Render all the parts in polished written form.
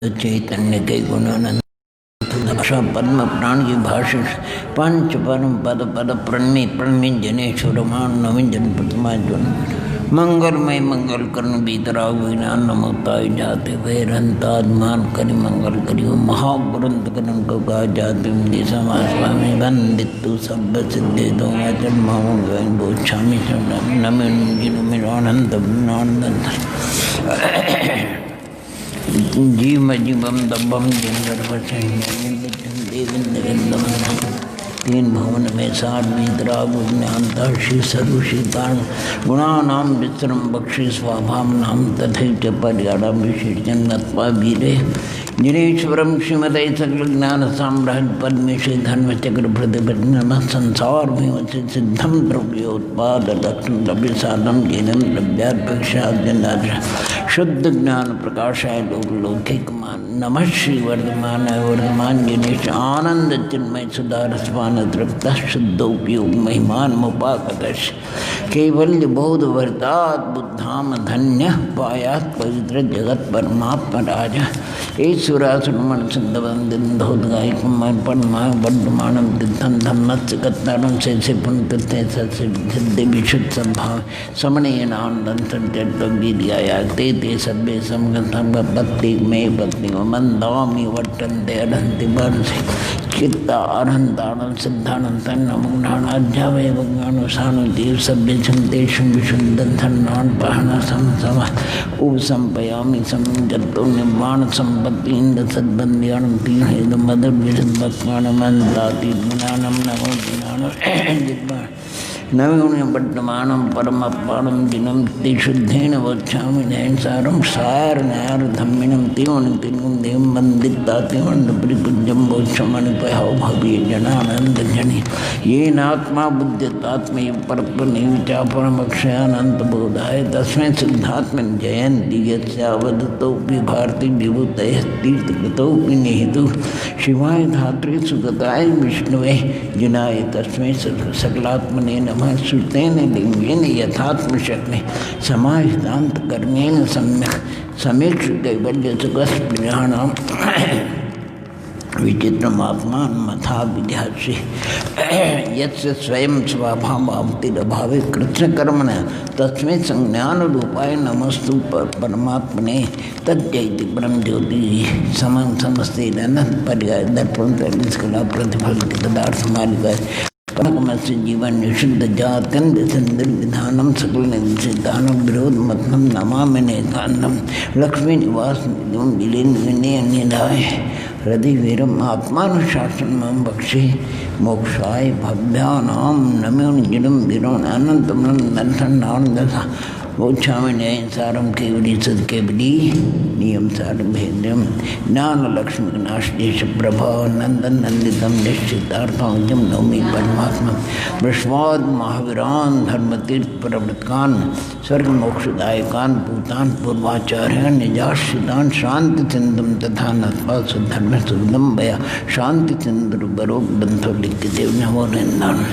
चैतन्य के गुणानंद भाषा पद्म प्राण की भाषा पंच परम पद पद प्रणि प्रणि जनेश्वर मान नवीन जन प्रतिमा जन मंगलमय मंगल कर्ण बीतराग विज्ञान नमोताय जाते वैरंतात्मान करि मंगल करि महाग्रंथ करण को गा जाते मुझे समाज स्वामी वंदितु सब सिद्धे दो वचन मामूल गैन बोच्छामी नमिन जिनुमिन आनंद आनंद जीव जीवम दबम तीन भवन में सार वीतराग ज्ञानता श्री सर्वशीतान गुणानाम विश्रम बक्षी स्वाभाम नाम तथैच पर्याड़ा विशेषण नत्वा वीरे जिनेश्वरम श्रीमते सकल ज्ञान साम्राज्य पद्मेश्वरी धर्म चक्र प्रतिपन्न संसार में सिद्धम द्रव्योत्पाद लक्षण द्रव्य साधन जीनम द्रव्यापेक्षा शुद्ध ज्ञान प्रकाशाय लौकिक मान नमः श्री वर्धमान जिनेश आनंद चिन्मय सुधारस्वान तृप्त शुद्धोपयोग महिमान मुपाकतश कैवल्य बौद्ध वर्तात् बुद्धाम धन्य पायात पवित्र जगत परमात्मा राजा ईश्वरासुरमण सिद्धवंदिधोदगाय कुमार पन्माय वर्धमानम तीर्थम धर्मस्य कत्तारम से पुण्यतीर्थे सिद्धि विशुद्ध सद्भाव समणेन आनंद संचर्तवीर्याया ते ते सर्वे समगतम पत्ति में पत्नी मंदामि वर्तन्ते अरहन्ति वर्षे चित्ता अरहन्तानं सिद्धानंद नमोनाध्यावे भगवानुसानु देव सर्वे छन्देषु विशुद्धं धन्नान् पहना समसम उपसंपयामि समजतो निर्वाण संपत्ति इंद्र सद्बंध्यानं तीर्थ मधुर विशुद्ध भक्तानमन्ताति गुणानं नमो गुणानं नवीन वर्तमानं परमपाणं दिनं शुद्धेन वक्षामि नयनसारं सार नयार धम्मिनं तीवनं तिंगं देवं वन्दिता तीवं परिपूज्यं वोक्षमणिपयो भव्य जनानंद जनि ये नात्मा बुद्धितात्मय परपनिव चापरमक्षयानंत बोधाय तस्मै सिद्धात्मन जयन्ति यस्यावदतोऽपि भारती विभूतयः तीर्थकृतोऽपि निहितो शिवाय धात्रे सुगताय विष्णुवे जिनाय तस्मै सकलात्मने नमः श्रुतेन लिंगेन यथात्मशक्ति समाहितांत कर्मेण सम्यक समीक्ष कैवल्य सुखस्पृहाणाम विचित्रमात्मान मथा विध्यासी यस्य स्वयं स्वभावावतिरभावे कृष्णकर्मण तस्मै संज्ञान रूपाय नमस्तु परमात्मने तज्जयति परम ज्योति समं समस्ते अनंत पर्याय दर्पण कला प्रतिफल पदार्थ मालिका परमस्य जीवन निषिद्ध जात्यंत संदर विधानम सकल निषिद्धानम विरोध मतम नमामि नेकांतम लक्ष्मी निवास निगम विलीन निधाय हृदय वीरम आत्मानुशासन मम बक्षे मोक्षाय भव्यानाम नम्योन जिनम वीरोन अनंतम नंदन आनंदसा मोक्षामि न्यायसारम केवली सद केवली नियम सार भेद्यम ज्ञान लक्ष्मी नाशदेश प्रभाव नंदन नंदितम निश्चितार्थम नौमी परमात्मा वृष्वाद महावीरान धर्मतीर्थ प्रवृत्कान स्वर्ग मोक्षदायकान भूतान पूर्वाचार्यान निजाश्रितान शांति सिंधुम तथा नत्वा सुधर्म सुदम भया शांति सिंधु बरोग बंधो लिख देव नमो नंदन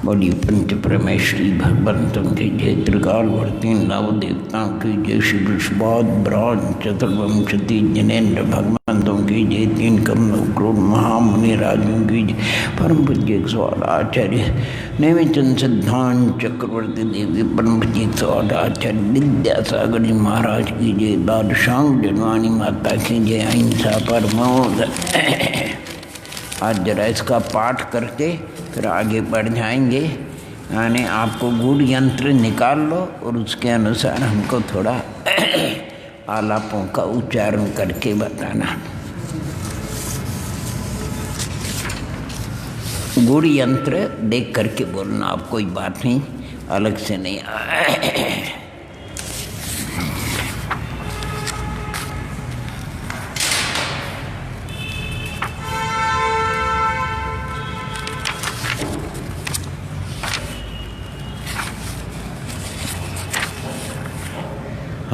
बड़ी पंच परमेश्वरी भगवंतों के जय त्रिकालवर्ती नव देवताओं की जय श्री विश्वाद ब्राज चतुर्वंशति जनेन्द्र भगवंतों की जय तीन कमलों क्रोध महामुनि राजों की जय परम पूज्य स्वाद आचार्य नैमिचंद सिद्धांत चक्रवर्ती देवी परम पूज्य स्वाद आचार्य विद्यासागर जी महाराज की जय बादशांग जनवानी माता की जय अहिंसा परमोद। आज जरा इसका पाठ करके फिर आगे बढ़ जाएंगे। यानी आपको गूढ़ यंत्र निकाल लो और उसके अनुसार हमको थोड़ा आलापों का उच्चारण करके बताना। गूढ़ यंत्र देख करके बोलना, आप कोई बात नहीं अलग से नहीं।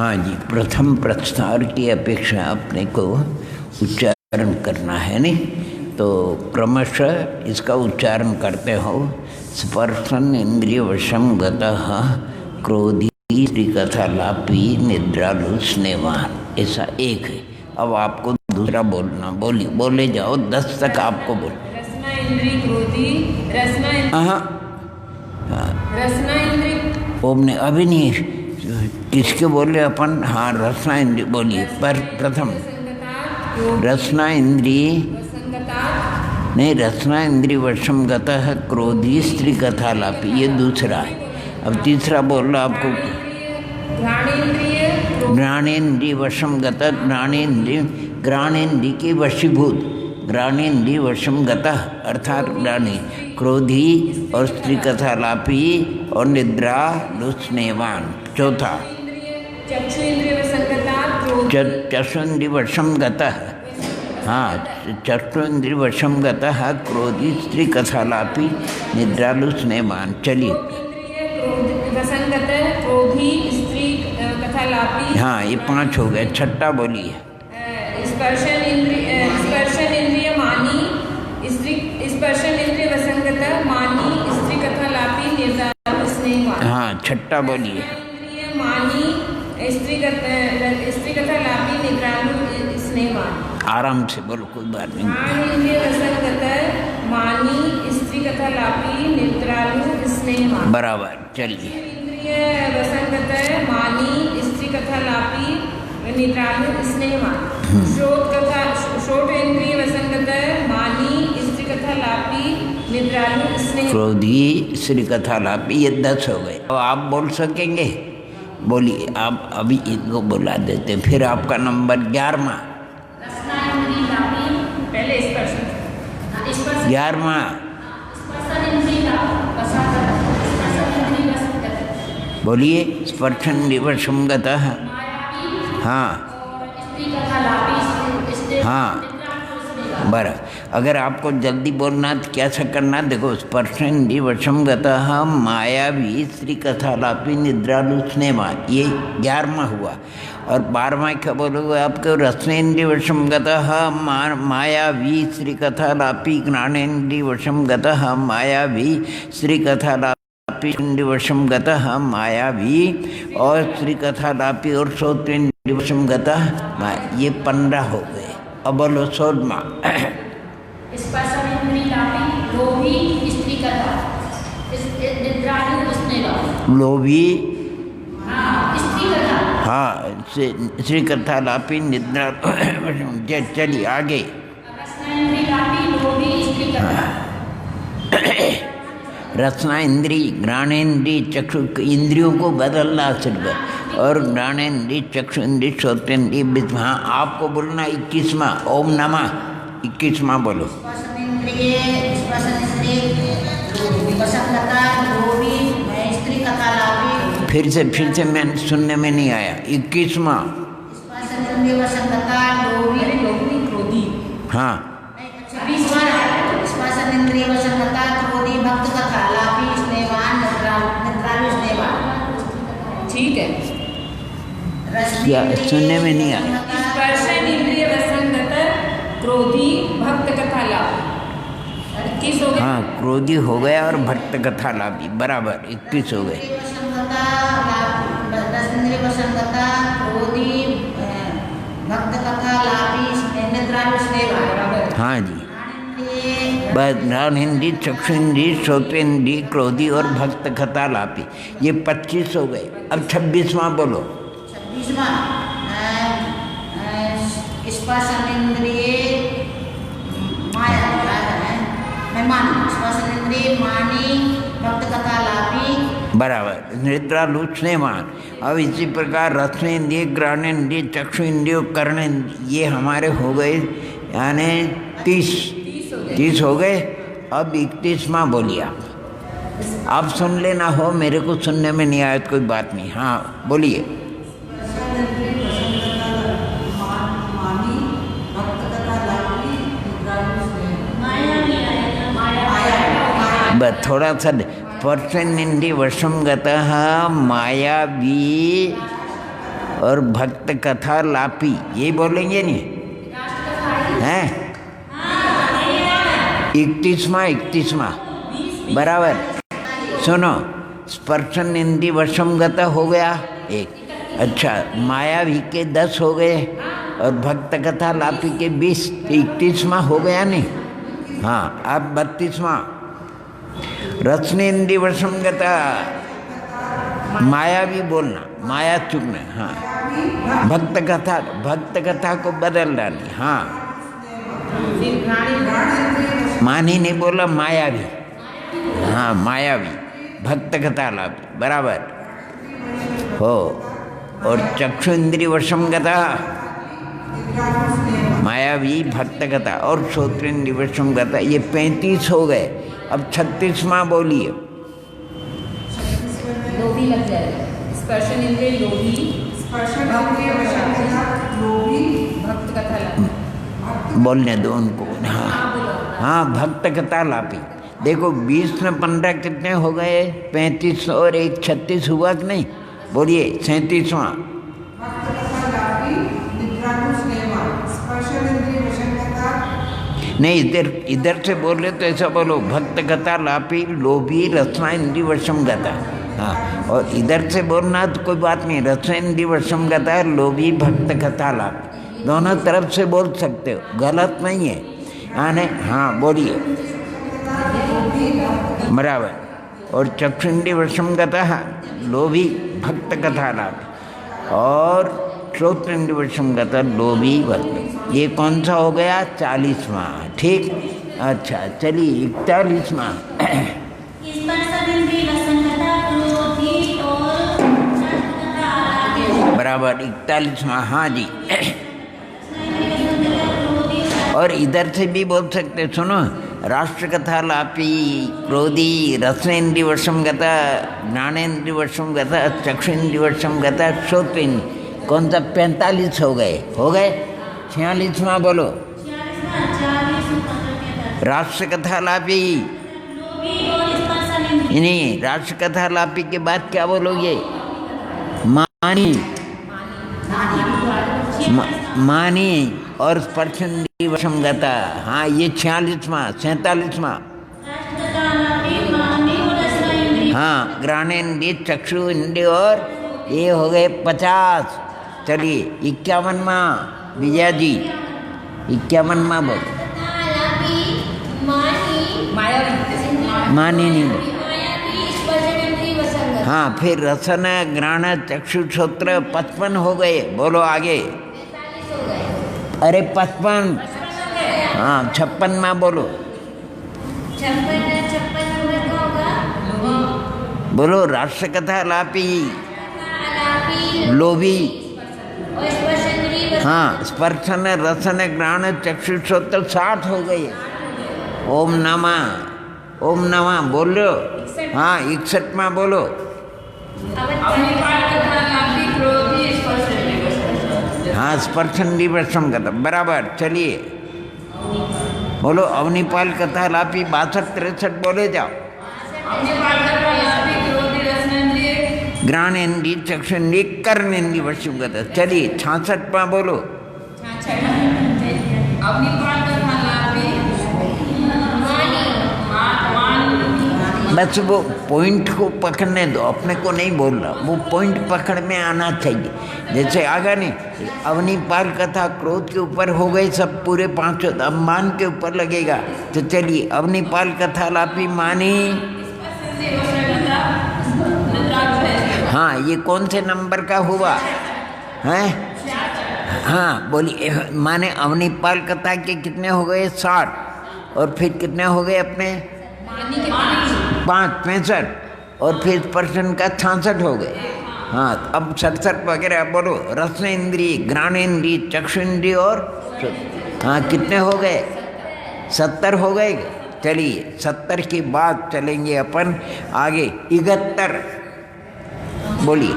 हाँ जी, प्रथम प्रस्तार की अपेक्षा अपने को उच्चारण करना है नहीं, तो क्रमशः इसका उच्चारण करते हो। स्पर्शन इंद्रिय वशम गतः क्रोधी कथा लापी निद्रालु स्नेवान, ऐसा एक है। अब आपको दूसरा बोलना, बोले जाओ 10 तक आपको बोल। रसना इंद्रिय क्रोधी, रसना हाँ रसना इंद्रिय ओम ने अभी नहीं किसके बोले अपन। हाँ रसना इंद्रिय बोलिए, पर प्रथम रसना इंद्रिय नहीं, रसना इंद्रिय वशम गतः क्रोधी स्त्री कथा लापी, ये दूसरा है। अब तीसरा बोल रहा आपको, घ्राणेन्द्रिय वशम गतः, घ्राणेन्द्रिय के वशीभूत, घ्राणेन्द्रिय वशम गतः अर्थात घ्राणी, क्रोधी और स्त्री कथा लापी और निद्रा लुस्नेवान। चौथा चक्षुन्द्रिय वशम गतः, हाँ चक्षुन्द्रिय वशम गतः क्रोधी स्त्री कथा लापी निद्रालु स्नेवान। चलिए हाँ ये 5 हो गए, छठा बोलिए। स्पर्शन इंद्रिय मानी, स्पर्शन इंद्रिय वसंगत मानी स्त्री कथा लापी निद्रालु स्नेहवान। हाँ छठा बोलिए। इंद्रिय मानी स्त्री कथा लापी निद्रालु स्नेहवान। आराम से बोलो, कोई बात नहीं। इंद्रिय वसंगत मानी स्त्री कथा लापी निद्रालु स्नेहवान। बराबर, चलिए। इंद्रिय वसंगत मानी स्त्री कथा लापी निद्रालु स्नेहवान। शोट इंद्रिय वसंगत मानी स्त्री कथा लापी निद्रालु स्नेहवान। क्रोधी स्त्री कथा लापी, ये 10 हो गए। तो आप बोल सकेंगे, बोलिए। आप अभी इनको बुला देते, फिर आपका नंबर 11वां। पहले 11वां बोलिए। स्पर्शन दिवशम गतः, हाँ हाँ बरा। अगर आपको जल्दी बोलना तो कैसा करना, देखो स्पर्शन दिवशम गतः मायावी स्त्री कथा लापी निद्रालु स्नेहवान, ये 11वां हुआ। और 12वां क्या बोलोगे आपको, रसनेन्द्रिय वशम गतः मायावी श्री कथा लापी ज्ञानेन्द्रिय वशम गतः मायावी श्री कथा लापी इंद्रिय वशम गतः मायावी और श्री कथा लापी और श्रोतेन्द्रिय वशम गतः, ये 15 हो गए। अब बोलो 16वां। लोभी, हाँ श्री कथा लापी निद्रा। चलिए आगे। रसना इंद्रिय, घ्राणेन्द्रिय, चक्षु इंद्रियों को बदलना सिर्फ, और घ्राणेन्द्रिय, चक्षु इंद्रिय, श्रोतेन्द्रिय। हाँ आपको बोलना 21वां। ओम नमः 21वां बोलो। फिर से मैं सुनने में नहीं आया। 21वां। हाँ ठीक है, सुनने में नहीं आया। स्पर्शन इंद्रिय वसंगत क्रोधी भक्त कथा लाभ 21 हो गए। हाँ क्रोधी हो गया और भक्त कथा लाभी, बराबर 21 हो गए। हाँ जी, बस घ्राणेन्द्रिय, चक्षुन्द्रिय, श्रोतेन्द्रिय, क्रोधी और भक्त कथा लापी, ये 25 हो गए। अब 26वां बोलो। 26वां स्पर्शन इंद्रिय माया मैं मानी, स्पर्शन इंद्रिय मानी भक्त कथा लापी, बराबर निद्रा लुस्नेवान। अब इसी प्रकार रसनेन्द्रिय, घ्राणेन्द्रिय, चक्षु इंद्रिय, कर्णेन्द्रिय, ये हमारे हो गए, यानी 30 हो गए। अब 31वां बोलिए आप सुन लेना हो, मेरे को सुनने में नहीं आया तो कोई बात नहीं। हाँ बोलिए। बस थोड़ा सा स्पर्शन इंद्रिय वशम गतः मायावी और भक्त कथा लापी, ये बोलेंगे नहीं हैं? 31वां बराबर। सुनो, स्पर्शन इंद्रिय वशमगत हो गया एक। अच्छा, मायावी के 10 हो गए और भक्त कथा लापी के 20, 31वां हो गया नहीं? हाँ, अब 32वां रसनेन्द्रिय वशमगता, मायावी बोलना, माया चुपना। हाँ, भक्त कथा को बदल डाली। हाँ, मानी नहीं बोला, मायावी। हाँ, मायावी भक्त कथा लापी बराबर हो। और चक्षु इंद्रिय वशमगता, मायावी भक्त कथा और श्रोत्रेंद्रिय वशमगता, ये 35 हो गए। अब 36वां बोलिए। लोभी लग जाएगा। स्पर्शन इंद्रिय लोभी, स्पर्शन इंद्रिय लोभी, भक्त कथा लापी। बोलने दो उनको। हाँ हाँ, भक्त कथा लापी। देखो 20 में 15 कितने हो गए? 35 और 1 36 हुआ कि नहीं? बोलिए 37वां। नहीं, इधर से बोल रहे तो ऐसा बोलो, भक्त कथा लापी लोभी रसना इंद्रिय वशमगता। हाँ, और इधर से बोलना तो कोई बात नहीं, रसना इंद्रिय वशमगता लोभी भक्त कथा लापी, दोनों तरफ से बोल सकते हो, गलत नहीं है। हाँ बोलिए बराबर। और चक्षु इंद्रिय वशमगता लोभी भक्त कथा लापी और श्रोत्र इंद्रिय वशमगता लोभी भक्त। ये कौन सा हो गया? 40वां। ठीक, अच्छा चलिए 41वां। बराबर 41वां। हाँ जी। और इधर से भी बोल सकते, सुनो, राष्ट्र कथा लापी क्रोधी रसनेन्द्रिय वशमगता ज्ञानेन्द्रिय वशमगता चक्षुन्द्रिय वशमगता श्रोत्रेन्द्रिय। कौन सा? 45 हो गए। 46वां बोलो। राष्ट्र कथा लापी, नहीं, राष्ट्र कथा लापी के बाद क्या बोलोगे? मानी, मानी और स्पर्शेन्द्रिय वशमगता। हाँ, ये 46वां। 47वां। हाँ, घ्राणेन्द्रिय चक्षु इंद्रिय और ये हो गए 50। चलिए 51वां विजया जी। 51वां बोलो। मानी नहीं बोलो। हाँ, फिर रसन घ्राण चक्षु श्रोत्र 55 हो गए। बोलो आगे। अरे 55। हाँ, 56वां बोलो। बोलो राष्ट्र कथा लापी लोभी। हाँ, स्पर्शन रसन घ्राण चक्षु श्रोत्र 60 हो गए। ओम नमः बोल लो। हाँ, 61वां बोलो। हाँ, स्पर्शेन्द्रिय वशमगता बराबर। चलिए बोलो अवनिपाल कथा लापी 62-63 बोले जाओ। घ्राणेन्द्रिय चक्षुन्द्रिय कर्मेन्द्रिय वशमगता। चलिए 66वां बोलो। बस वो पॉइंट को पकड़ने दो, अपने को नहीं बोल रहा, वो पॉइंट पकड़ में आना चाहिए। जैसे आगा नहीं, अवनिपाल कथा क्रोध के ऊपर हो गए सब पूरे 5। अब मान के ऊपर लगेगा। तो चलिए अवनिपाल कथा लापी मानी। हाँ, ये कौन से नंबर का हुआ है? हाँ बोलिए। माने अवनिपाल कथा के कितने हो गए? 60। और फिर कितने हो गए अपने? 5 65। और फिर स्पर्शन का 66 हो गए। हाँ, अब 67 वगैरह बोलो। रसन इंद्रिय घ्राणेन्द्रिय चक्षुन्द्रिय और हाँ, कितने हो गए? 70 हो गए। चलिए 70 के बाद चलेंगे अपन आगे 71। बोलिए,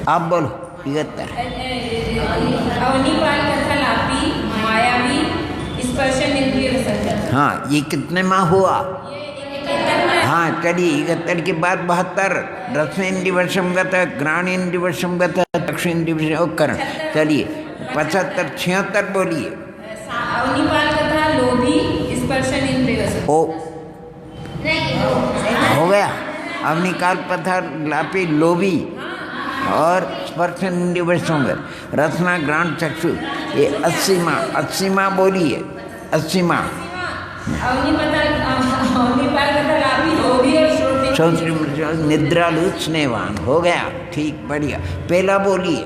आप बोलो 71। अवनिपाल कथा लापी मायावी स्पर्शन इंद्रिय वशमगता। हाँ, ये कितने माह हुआ? हाँ चलिए 71 के बाद 72 रसनेन्द्रिय वशम गतः घ्राणेन्द्रिय वशम गतः चक्षुरेन्द्रिय वशम करण। चलिए 75 76 बोलिए। अवनिपाल तथा लोभी स्पर्शनेन्द्रिय वशम। ओ हो गया। अवनिकाल पथा लापी लोभी और स्पर्शनेन्द्रिय वशम रसना घ्राण चक्षु। ये 80वां बोलिए 80वां। निद्रालु स्नेहवान हो गया। ठीक बढ़िया। पहला बोलिए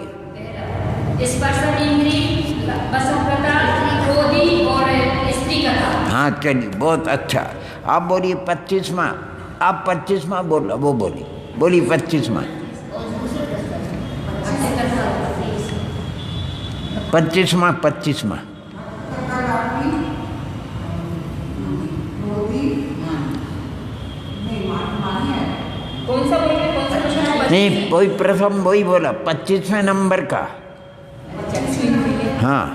हाँ चलिए बहुत अच्छा। आप बोलिए 25वां। आप 25वां बोलो वो बोलिए 25वां 25वां कौन सा बोलिए? नहीं कोई प्रथम वही बोला 25वें नंबर का। हाँ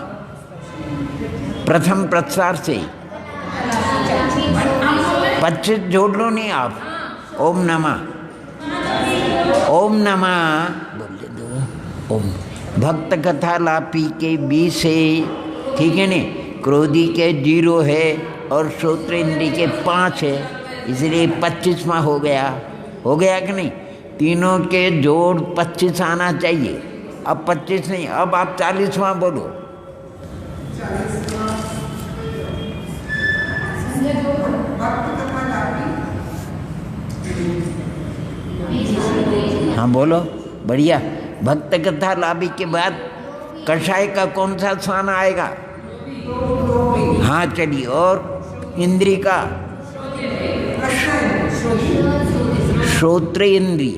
प्रथम प्रसार से 25 जोड़ लो नहीं आप। ओम नमः बोल दो ओम। भक्त कथा लापी के 20 है, ठीक है नहीं। क्रोधी के 0 है और श्रोत्र इंद्रिय के 5 है, इसलिए 25वां हो गया कि नहीं। तीनों के जोड़ 25 आना चाहिए। अब 25 नहीं, अब आप 40वां बोलो। हाँ बोलो बढ़िया। भक्त कथा लाभी के बाद कषाय का कौन सा स्थान आएगा? हाँ चलिए। और इंद्री का श्रोत्र इंद्री।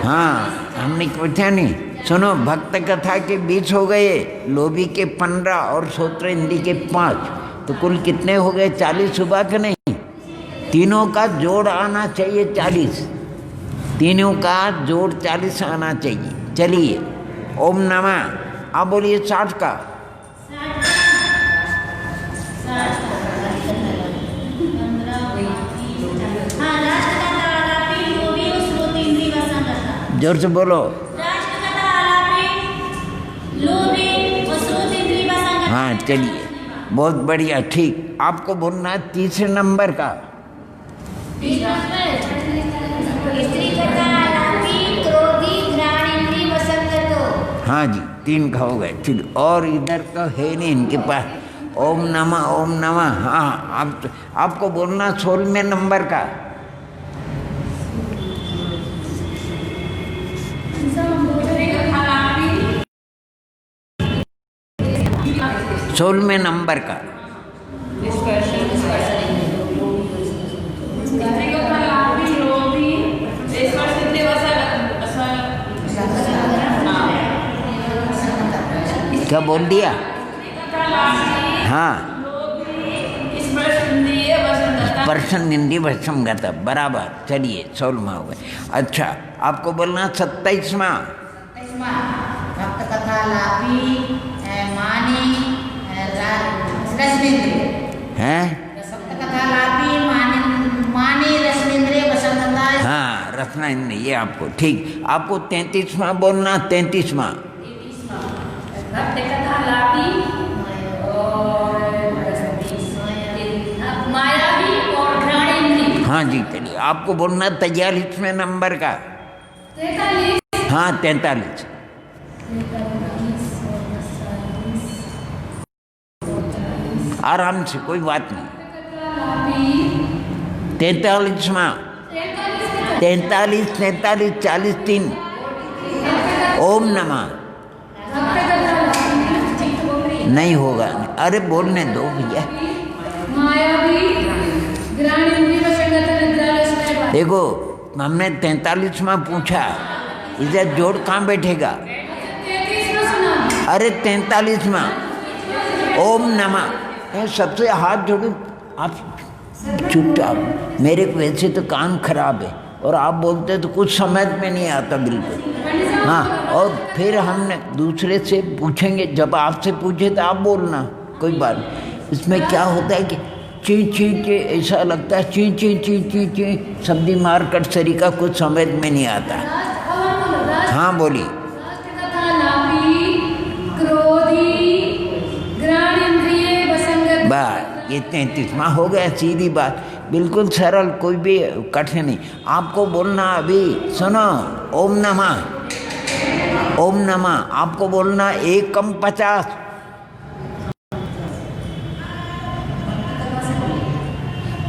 हाँ हमने पूछा नहीं। सुनो भक्त कथा के 20 हो गए, लोभी के 15 और श्रोत्र इंद्री के 5, तो कुल कितने हो गए? 40 हुआ कि नहीं? तीनों का जोड़ आना चाहिए 40। तीनों का जोड़ 40 आना चाहिए। चलिए ओम नमः। आप बोलिए 60 का। जोर से बोलो। हाँ चलिए बहुत बढ़िया। ठीक। आपको बोलना है 30 नंबर का। हाँ जी 3 का हो गए। ठीक। और इधर तो है नहीं इनके पास। ओम नमः। हाँ आपको बोलना 16वें नंबर का। 16वें नंबर का। क्या बोल दिया? हाँ स्पर्शन इंद्रिय वशम गतः बराबर। चलिए 16वां हो गया। अच्छा आपको बोलना 27वां। भक्त कथा लाभी मानी रसनेन्द्रिय है। भक्त कथा लाभी मानी रसनेन्द्रिय वसंतता। हाँ रसना इंद्रिय ये आपको। ठीक। आपको 33वां बोलना। 33वां भक्त कथा लाभी और मायावी और घ्राणेन्द्रिय। हाँ जी चलिए। आपको बोलना 43वें नंबर का। 43। हाँ 43। आराम से कोई बात नहीं। 43वां 43 40 3। ओम नमः। नहीं होगा। अरे बोलने दो भैया। देखो हमने 43वां पूछा, इधर जोड़ कहाँ बैठेगा? अरे 43वां ओम नमः। सबसे हाथ जोड़ो आप चुपचाप। मेरे को वैसे तो कान खराब है और आप बोलते तो कुछ समझ में नहीं आता बिल्कुल। हाँ और फिर हमने दूसरे से पूछेंगे। जब आपसे पूछे तो आप बोलना, कोई बात नहीं। इसमें क्या होता है कि ची ची ची ऐसा लगता है, ची ची ची ची ची सब्जी मार्केट सरी का कुछ समझ में नहीं आता। हाँ बोली। बात ये 33वां हो गया, सीधी बात, बिल्कुल सरल, कोई भी कठिन नहीं। आपको बोलना अभी सुनो, ओम नमः, ओम नमः आपको बोलना 1 × 50,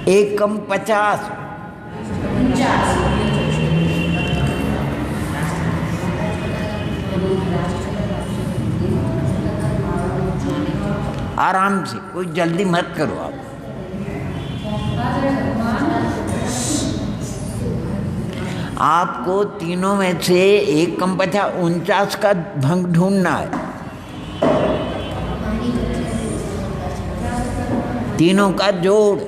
एक कम 50, आराम से, कोई जल्दी मत करो आप। आपको तीनों में से 1 × 50 49 का भंग ढूंढना है। तीनों का जोड़,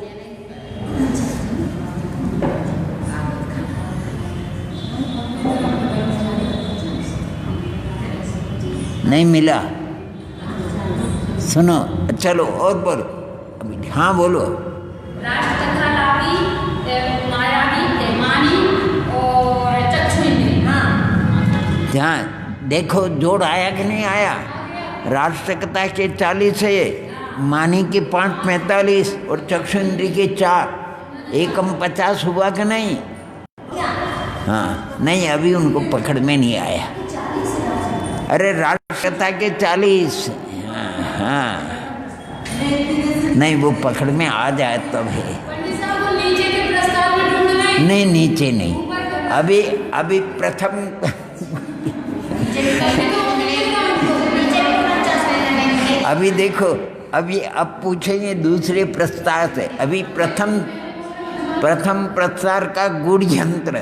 नहीं मिला। सुनो, चलो और बोलो अभी। हाँ बोलो। ध्यान देखो, जोड़ आया कि नहीं आया। राष्ट्रकथा के 40 है, मानी के 5 45 और चक्षु इंद्री के 4, 1 × 50 हुआ कि नहीं। हाँ नहीं, अभी उनको पकड़ में नहीं आया। अरे राष्ट्रकथा के 40, हाँ नहीं, वो पकड़ में आ जाए तब है। नहीं नीचे नहीं, अभी प्रथम अभी देखो, अभी अब पूछेंगे दूसरे प्रस्ताव से। अभी प्रथम प्रस्ताव का गुड़ यंत्र,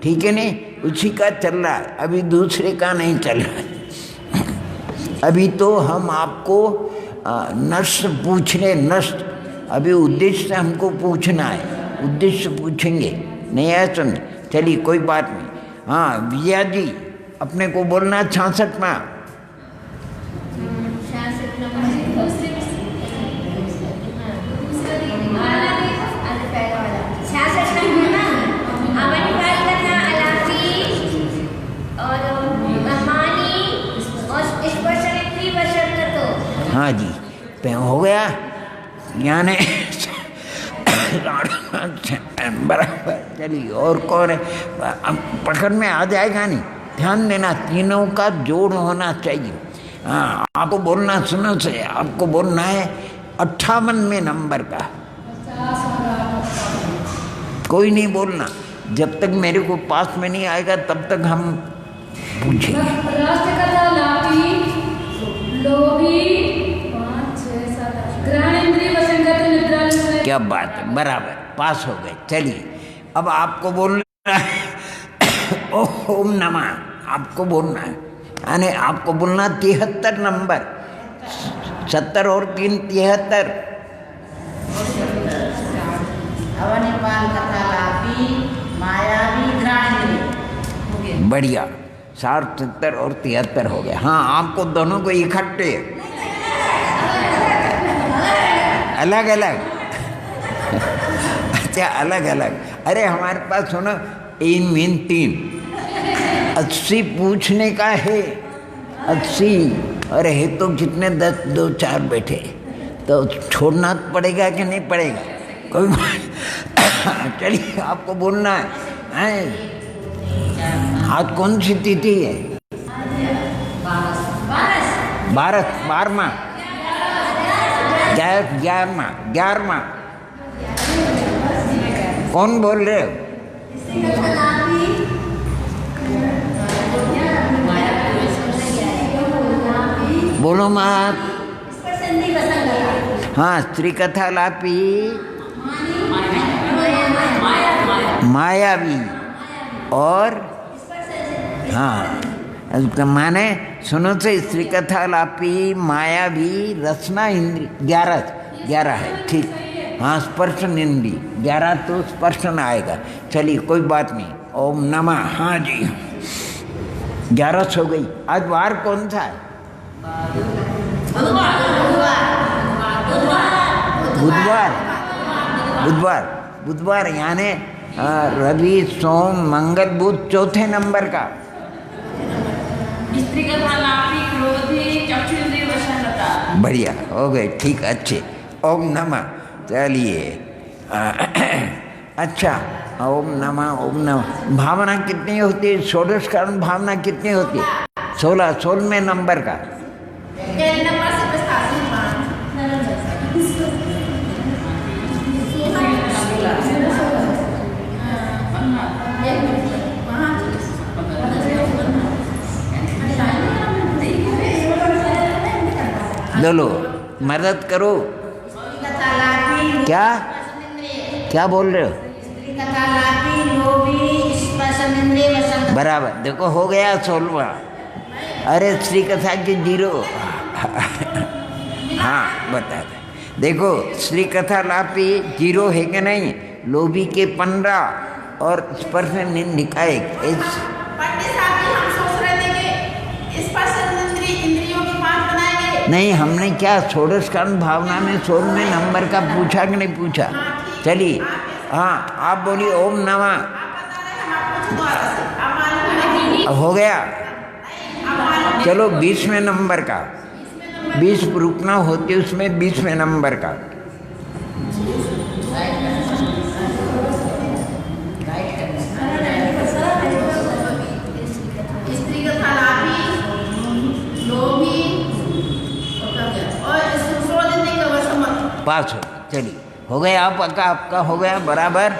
ठीक है नहीं, उसी का चल रहा है, अभी दूसरे का नहीं चल रहा है। अभी तो हम आपको नष्ट पूछने, नष्ट अभी उद्देश्य हमको पूछना है, उद्देश्य पूछेंगे, नहीं है सुन। चलिए कोई बात नहीं। हाँ विजया जी, अपने को बोलना 66वां। हाँ जी, हो गया यानी बराबर। चलिए और कौन है, अब पकड़ में आ जाएगा नहीं। ध्यान देना, तीनों का जोड़ होना चाहिए। हाँ आपको बोलना, सुनो से आपको बोलना है 58वें नंबर का। कोई नहीं बोलना, जब तक मेरे को पास में नहीं आएगा तब तक हम पूछेंगे। क्या बात है, बराबर पास हो गए। चलिए अब आपको बोलना है ओम नमः, आपको बोलना है, यानी आपको बोलना 73 नंबर, 70 और 3 73। बढ़िया, 60 70 और 73 हो गया। हाँ आपको दोनों को इकट्ठे, अलग अलग अच्छा अलग अलग। अरे हमारे पास सुनो 1 मीन 3 80 पूछने का है, 80। अरे है तो कितने 10 2 4 बैठे, तो छोड़ना पड़ेगा कि नहीं पड़ेगा, कोई चलिए आपको बोलना है। आज कौन सी तिथि है? 12वां 11वां। कौन बोल रहे हो? बोलो मत। हाँ स्त्री कथा लापी मायावी और हाँ माने सुनो से स्त्री कथा लापी मायावी रचना इंद्री 11 है, ठीक। हाँ स्पर्शन इंद्री 11 तो स्पर्शन आएगा। चलिए कोई बात नहीं। ओम नमः। हाँ जी 11 हो गई। आज वार कौन सा है? बुधवार। बुधवार यानी रवि सोम मंगल बुध चौथे नंबर का। स्त्री कथा लापी क्रोधी चक्षुरेंद्रिय वशंगता। बढ़िया हो गए, ठीक, अच्छे। ओम नमः। चलिए अच्छा, ओम नमः। भावना कितनी होती है? षोडश कारण भावना कितनी होती है? 16वें नंबर का। बोलो, मदद करो। क्या बोल रहे हो? बराबर, देखो हो गया 16वां। अरे श्री कथा की 0। हाँ बता दे, देखो श्री कथा लापी 0 है कि नहीं? लोभी के 15 और स्पर्श निकाय। नहीं, हमने क्या षोडश कारण भावना में 16वें नंबर का पूछा कि नहीं पूछा? चलिए हाँ, आप बोलिए ओम नमः। हो गया। चलो 20वें नंबर का, 20 रुकना होती है उसमें, 20वें नंबर का। पास हो, चलिए हो गया आपका हो गया बराबर।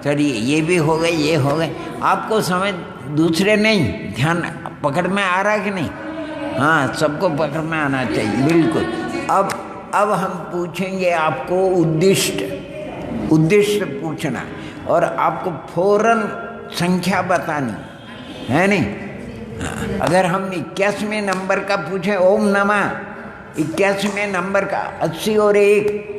चलिए ये भी हो गए, ये हो गए। आपको समझ दूसरे नहीं, ध्यान पकड़ में आ रहा है कि नहीं? हाँ, सबको पकड़ में आना चाहिए, बिल्कुल। अब हम पूछेंगे आपको उद्दिष्ट पूछना, और आपको फौरन संख्या बतानी है नहीं। अगर हम 81वें नंबर का पूछें ओम नमः, 81वें नंबर का 80 और 1,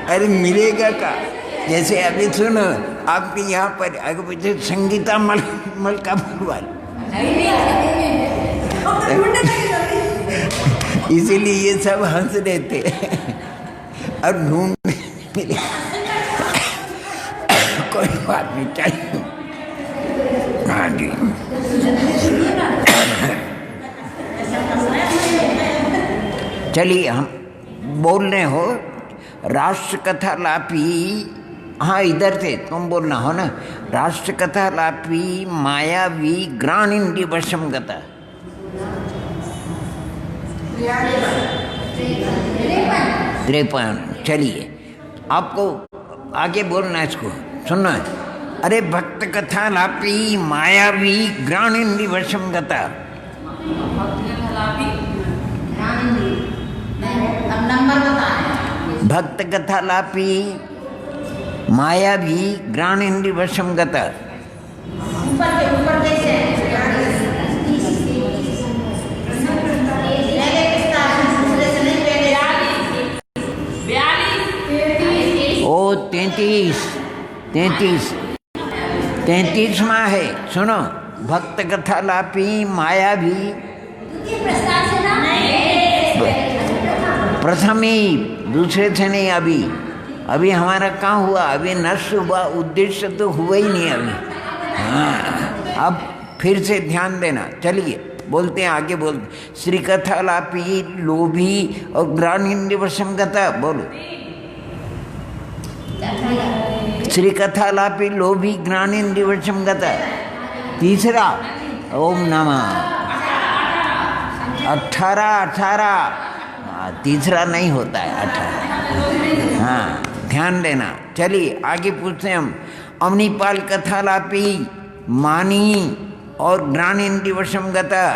अरे मिलेगा का? जैसे अभी सुनो, आपके यहाँ पर आगे पीछे संगीता मलकापुर वाली, इसीलिए ये सब हंस रहे थे। अब ढूंढ मिले, कोई बात नहीं, चाहिए। हाँ जी, चलिए हम बोल रहे हो राष्ट्र कथा लापी। हाँ, इधर से तुम बोलना हो ना। राष्ट्र कथा लापी मायावी ग्राणिंदी वशम गता। 53। चलिए आपको आगे बोलना है, इसको सुनना है। अरे भक्त कथा लापी मायावी ग्राणिंदी वशम गता। भक्त कथा लापी मायावी ग्राणिंदी वशम गता। ओ 33वां है, सुनो। भक्त कथा लापी मायावी प्रथमी, दूसरे से नहीं। अभी हमारा कहाँ हुआ? अभी नष्ट हुआ, उद्देश्य तो हुआ ही नहीं अभी। हाँ, अब फिर से ध्यान देना। चलिए बोलते हैं, आगे बोलते। श्री कथा लापी लोभी और ग्राणिंदी वशम गता। बोलो, श्री कथा लापी लोभी ग्राणिंदी वशम गता। तीसरा ओम नमः। 18। तीसरा नहीं होता है 18। हाँ, ध्यान देना। चलिए आगे पूछते हैं हम। अवनीपाल कथा लापी मानी और ग्राणिंदी वशम गता।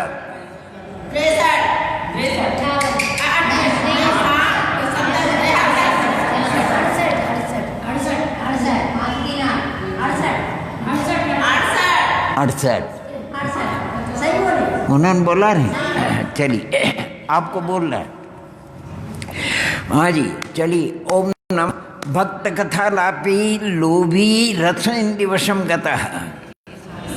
68। उन्होंने बोला नहीं, चलिए आपको बोलना है। हाँ जी, चलिए। ओम नम भक्त कथा लापी लोभी रसनेन्द्रिय वशम गतः।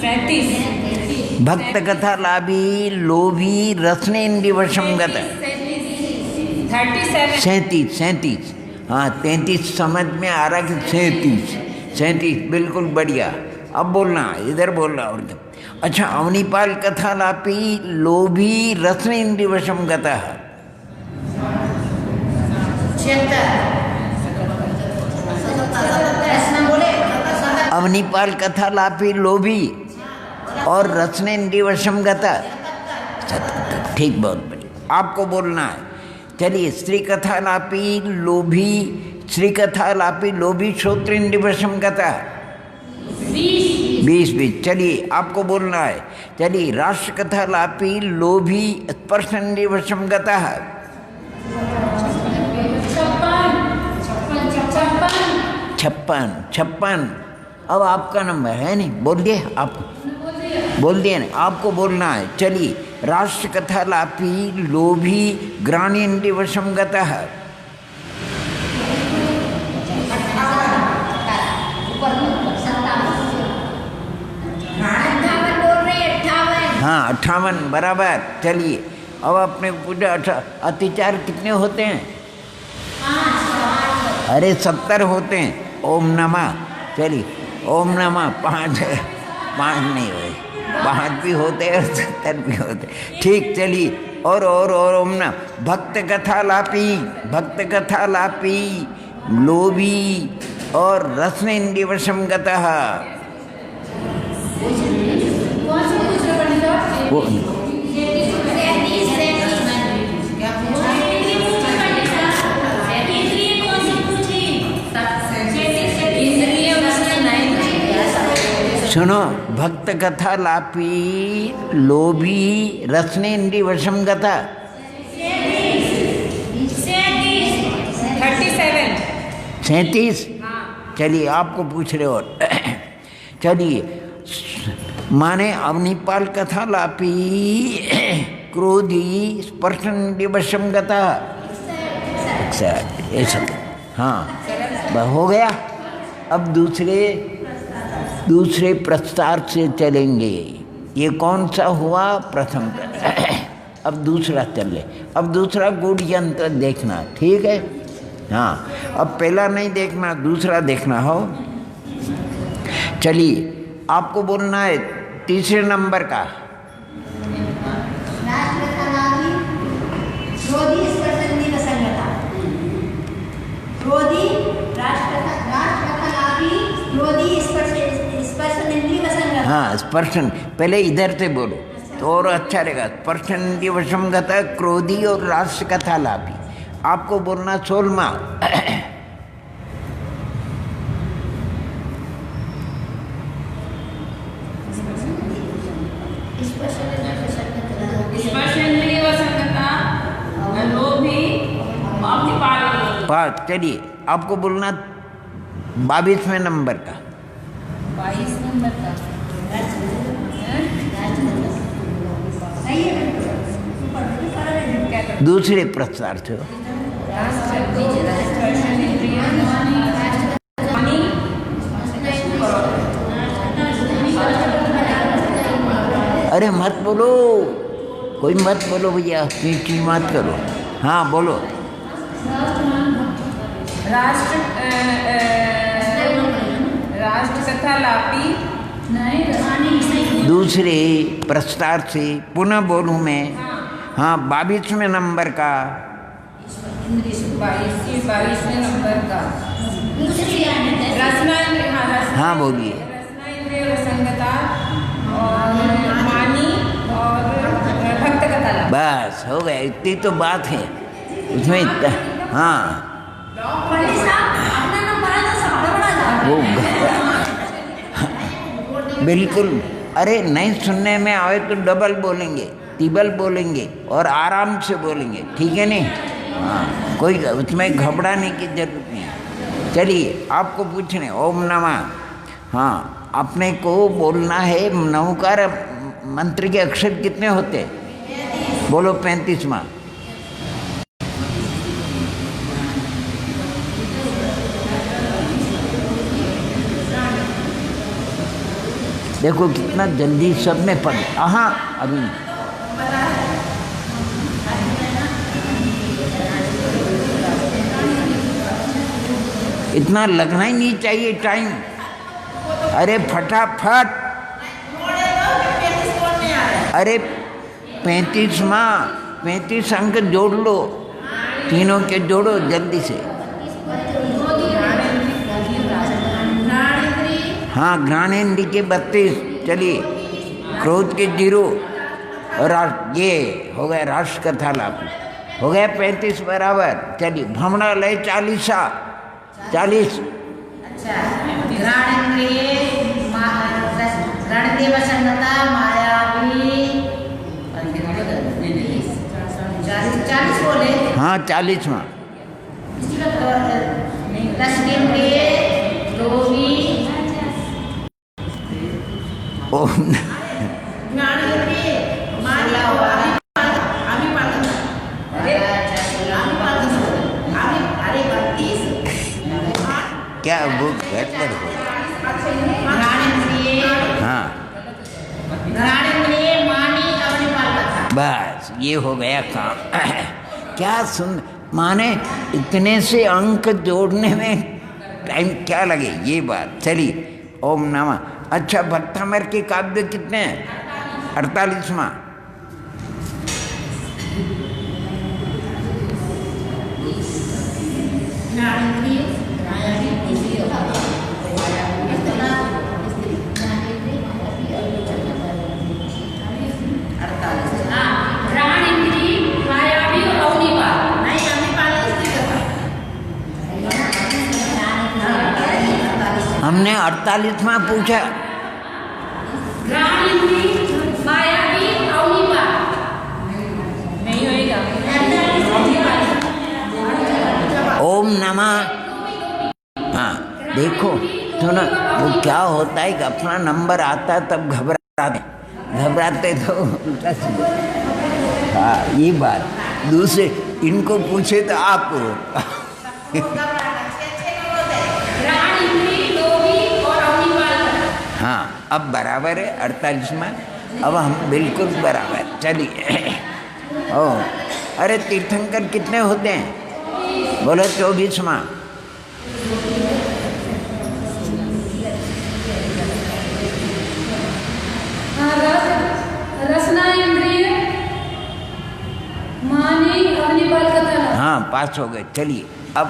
37 भक्त कथा लाभी लोभी रसनेन्द्रिय वशम गतः। 37 37। हाँ 33 समझ में आ रहा कि 37 बिल्कुल बढ़िया। अब बोलना, इधर बोलना। और अच्छा, अवनीपाल कथा लापी लोभी रसनेन्द्रिय वशम गतः। 76 अवनीपाल कथा लापी लोभी और रसनेन्द्रिय वशम गतः। ठीक, बहुत बढ़िया। आपको बोलना है। चलिए, श्री कथा लापी लोभी, श्री कथा लापी लोभी श्रोत्रेन्द्रिय वशम गतः। 20। चलिए आपको बोलना है। चलिए, राष्ट्र कथा लापी लोभी स्पर्शेन्द्रिय वशम गतः। 56। अब आपका नंबर है नहीं, बोल दिए आप, बोल दिए ना, आपको बोलना है। चलिए, राष्ट्र कथा लापी लोभी ग्राणेन्द्रिय वशम गतः। 58 बराबर। चलिए, अब आपने पूछा अतिचार कितने होते हैं? अरे 70 होते हैं। ओम नमः। चलिए, ओम नमः 5 नहीं हुए, 5 भी होते हैं और 70 भी होते हैं। ठीक, चलिए। और ओम नमः भक्त कथा लापी, भक्त कथा लापी लोभी और रसनेन्द्रिय वशम गतः। वो सुनो, भक्त कथा लापी लोभी रसनेन्द्रिय वशम गतः। 37। चलिए, आपको पूछ रहे हो। चलिए, माने अवनीपाल कथा लापी क्रोधी स्पर्शेन्द्रिय वशम गतः। ऐसा, हाँ हो गया। अब दूसरे प्रस्तार से चलेंगे। ये कौन सा हुआ? प्रथम। अब दूसरा चल ले। अब दूसरा गुड़ यंत्र देखना, ठीक है? हाँ, अब पहला नहीं देखना, दूसरा देखना हो। चलिए, आपको बोलना है तीसरे नंबर का। हाँ, स्पर्शन। पहले इधर से बोलो तो और अच्छा रहेगा। स्पर्शेन्द्रिय वशम गतः क्रोधी और राष्ट्र कथा लाभी। आपको बोलना 16वां। पाँच। चलिए, आपको बोलना 22वें नंबर का। 22 नंबर का दूसरे प्रस्तार से। अरे मत बोलो, कोई मत बोलो भैया, चीची मत करो। हाँ बोलो। राष्ट्र कथा लापी दूसरे प्रस्तार से पुनः बोलूँ मैं। हाँ, 22वें नंबर का। 22वें नंबर का हाँ बोलिए। रसनेन्द्रिय वसंगता और मानी और भक्त कथा लापी। बस हो गया, इतनी तो बात है उसमें। इतना हाँ वो बिल्कुल। अरे नहीं सुनने में आए तो डबल बोलेंगे, तिबल बोलेंगे और आराम से बोलेंगे, ठीक है नहीं? हाँ, कोई उसमें घबराने की जरूरत नहीं। चलिए, आपको पूछने ओम नमः। हाँ, अपने को बोलना है नवकार मंत्र के अक्षर कितने होते? बोलो 35वां। देखो कितना जल्दी सब में पढ़। हाँ अभी नहीं। इतना लगना ही नहीं चाहिए टाइम। अरे फटाफट। अरे 35 अंक जोड़ लो, तीनों के जोड़ो जल्दी से। हाँ घ्राणेन्द्रिय के 32, चलिए क्रोध के 0 और ये हो गया राष्ट्र कथा लागू, हो गया 35 बराबर। चलिए भ्रमणालय 40। अच्छा, घ्राणेन्द्रिय वसंगता मायावी 40 बोले। हाँ 40वां। रसनेन्द्रिय लोभी ओम क्या वो गड़बड़ हो गई? हाँ बस ये हो गया काम। क्या सुन माने इतने से अंक जोड़ने में टाइम क्या लगे, ये बात। चलिए ओम नमः। अच्छा भट्टामर के काव्य कितने हैं? 48वां। हमने 48वां पूछा। ओम नमः। हाँ देखो सुनो, वो क्या होता है कि अपना नंबर आता तब घबराते तो उल्टा सीधा। हाँ ये बात। दूसरे इनको पूछे तो आप हाँ अब बराबर है 48वां। अब हम बिल्कुल बराबर। चलिए ओ अरे तीर्थंकर कितने होते हैं? बोलो 24वां। रसना इंद्रिय मानी अग्निबल कथा। हाँ पास हो गए। चलिए अब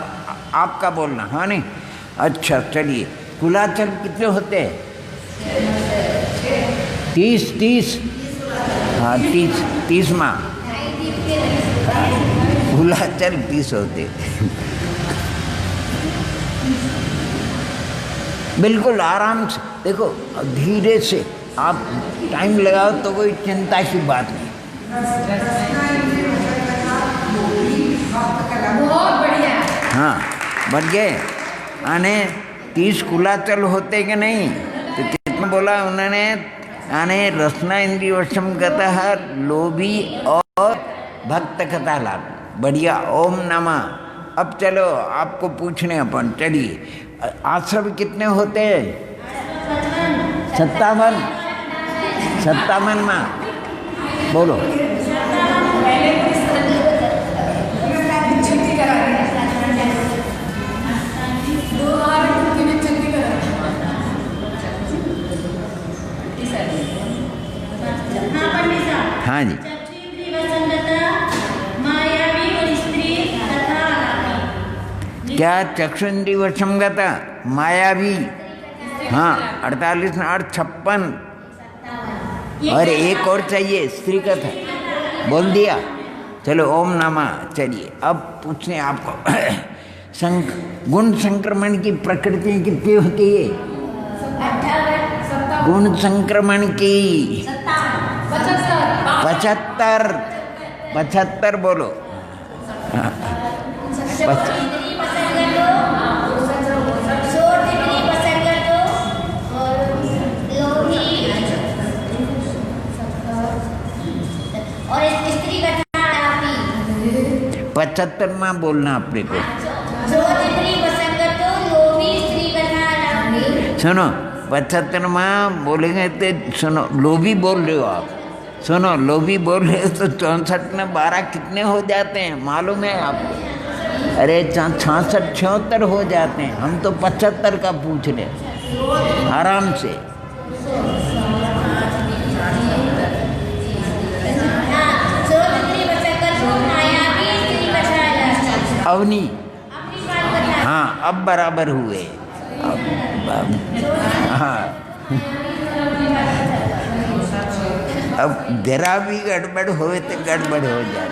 आपका बोलना। हाँ नहीं अच्छा चलिए कुलाचल कितने होते हैं? 30। हाँ 30वां। कुलाचल 30 होते। बिल्कुल आराम से देखो, धीरे से आप टाइम लगाओ तो कोई चिंता की बात नहीं। बहुत बढ़िया। हाँ बढ़ गए। आने 30 कुलाचल होते कि नहीं? तो कितना बोला उन्होंने? आने रसना इंद्रिय वशम गतः लोभी और भक्त कथा लाभ। बढ़िया ओम नमः। अब चलो आपको पूछने अपन। चलिए आश्रम कितने होते हैं? 57 में बोलो। हाँ जी क्या चक्षुन्द्रिय वशंगता मायावी? हाँ 48 और 56 और एक और चाहिए स्त्री कथा। बोल दिया। चलो ओम नमः। चलिए अब पूछने आपको गुण संक्रमण की प्रकृति कितनी होती है? गुण संक्रमण की 75 बोलो। हाँ, 75वां बोलना अपने को। सुनो 75वां बोलेंगे तो सुनो, लोभी बोल रहे हो आप, सुनो लोभी बोल रहे हो तो 64 में 12 कितने हो जाते हैं मालूम है आपको? अरे 66 76 हो जाते हैं, हम तो 75 का पूछ रहे आराम से। अवनी, हाँ अब बराबर हुए। हाँ अब जरा भी गड़बड़ होए तो गड़बड़ हो जाए।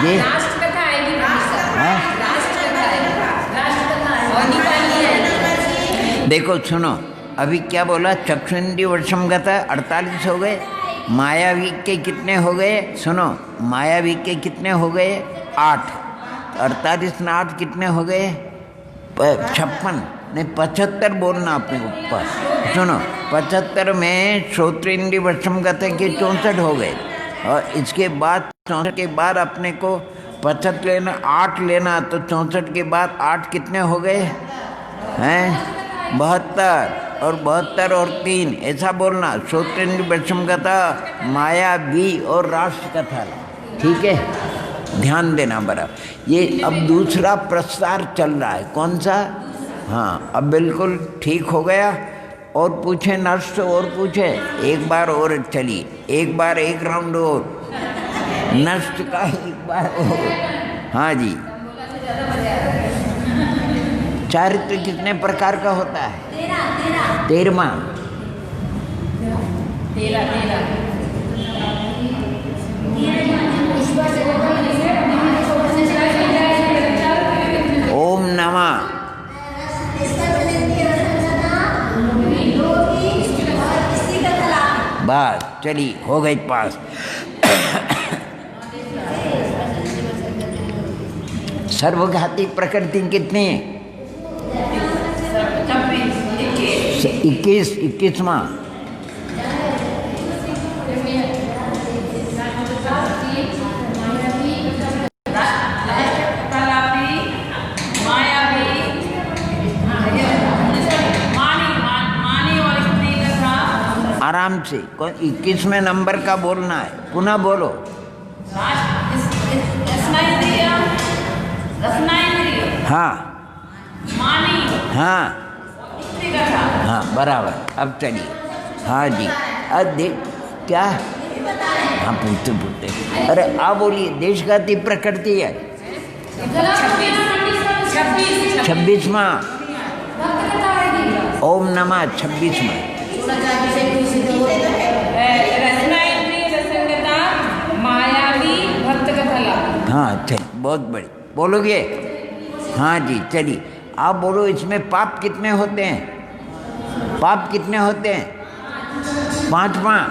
ये राष्ट्र कथा आएगी राष्ट्र कथा आएगी और निकाली है। देखो सुनो, अभी क्या बोला? चक्षुंद्रिय वशम गता 48 हो गए, मायावी के कितने हो गए? सुनो, मायावी के कितने हो गए? 8। 48 में 8 कितने हो गए? 56 नहीं 75 बोलना अपने ऊपर। सुनो 75 में श्रोत्रेंद्रिय वशम गता के 64 हो गए, और इसके बाद 64 के बाद अपने को 75 लेना, 8 लेना, तो 64 के बाद 8 कितने हो गए हैं? 72, और 72 और 3 ऐसा बोलना। श्रोत्रेंद्रिय वशम गता, मायावी और राष्ट्र कथा, ठीक है? ध्यान देना बड़ा। ये अब दूसरा प्रस्तार चल रहा है, कौन सा? हाँ अब बिल्कुल ठीक हो गया। और पूछे नष्ट, और पूछे एक बार और चलिए, एक बार एक राउंड और नष्ट का, एक बार और। हाँ जी, चारित्र कितने प्रकार का होता है? 13वां। ओम नमः। बस चलिए हो गई पास। सर्वघाती प्रकृति कितनी? 21वां। आराम से, 21वें नंबर का बोलना है, पुनः बोलो। हाँ हाँ हाँ बराबर। अब चलिए, हाँ जी, अब देख क्या? हाँ पूछते पूछते, अरे आप बोलिए। देशघाती प्रकृति है 26वां। ओम नमः 26वां। मायावी भक्त कथा। हाँ चल, बहुत बड़ी बोलोगे? हाँ जी चलिए, आप बोलो। इसमें पाप कितने होते हैं? पाप कितने होते हैं? 5वां।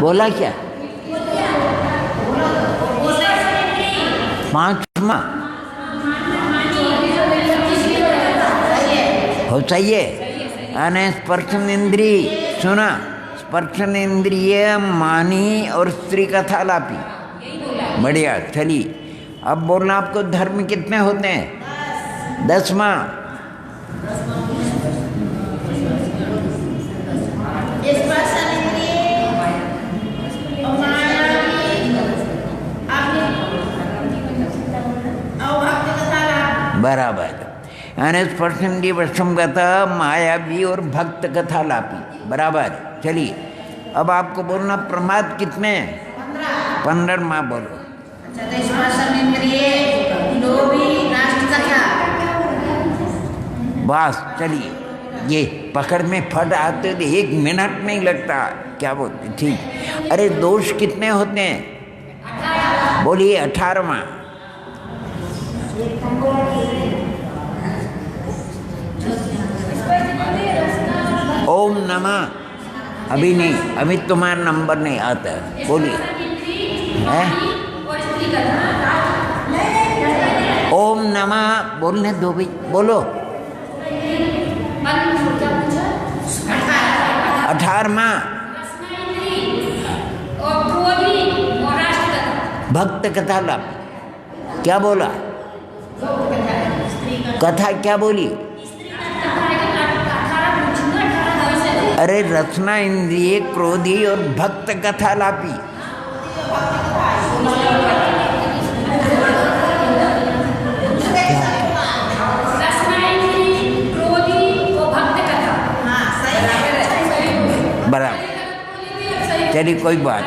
बोला क्या? 5वां हो चाहिए। अने स्पर्शन इंद्रिय, सुना, स्पर्शन इंद्रिय मानी और स्त्री कथा लापी। बढ़िया, चलिए अब बोलना। आपको धर्म कितने होते हैं? 10वां। बराबर। यानी स्पर्शेंद्रिय वशम गता, मायावी और भक्त कथा लापी। बराबर। चलिए अब आपको बोलना प्रमाद कितने? 15वां बोलो। बस चलिए, ये पकड़ में फट आते तो 1 मिनट नहीं लगता। क्या बोलते? ठीक। अरे दोष कितने होते हैं? बोलिए। 18वां। ओम नमः अभी नहीं, अभी तुम्हारा नंबर नहीं आता है, बोलिए। हैं? ओम नमः बोलने दो भाई, बोलो। 18वां भक्त कथा लाभ। क्या बोला? कथा क्या बोली? अरे रचना इंद्रिय, क्रोधी और भक्त कथा लापी। बराबर, चलिए कोई बात।